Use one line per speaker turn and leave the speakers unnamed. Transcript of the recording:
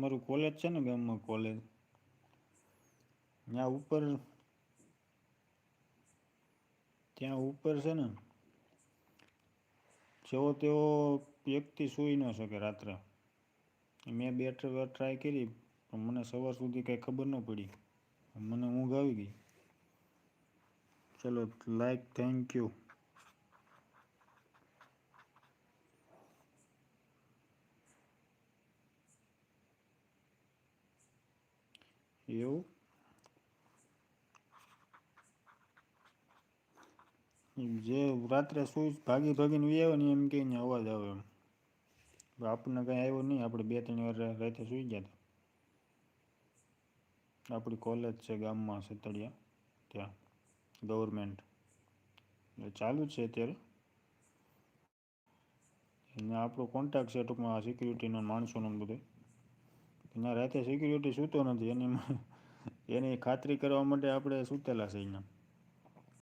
અમારું કોલેજ છે ને ગામમાં કોલેજ, ત્યાં ઉપર છે ને જેવો તેવો વ્યક્તિ સૂઈ ન શકે રાત્રે. મેં 2-3 વાર ટ્રાય કરી પણ મને સવાર સુધી કંઈ ખબર ન પડી, મને ઊંઘ આવી ગઈ. ચલો લાઈક, થેન્ક યુ. એવું જે રાત્રે સુઈ ભાગીને આવે ને એમ કહીને અવાજ આવે એમ. આપણને કંઈ આવ્યો નહીં, આપણે 2-3 વાર રાતે સૂઈ ગયા હતા. આપણી કોલેજ છે ગામમાં સતડિયા, ત્યાં ગવર્મેન્ટ ચાલુ જ છે અત્યારે. એને આપણો કોન્ટ્રાક્ટ છે ટૂંકમાં સિક્યુરિટીનો માણસોનો બધે. એના રાતે સિક્યુરિટી સૂતો નથી, એની ખાતરી કરવા માટે આપણે સૂતેલા છે અહીંયા.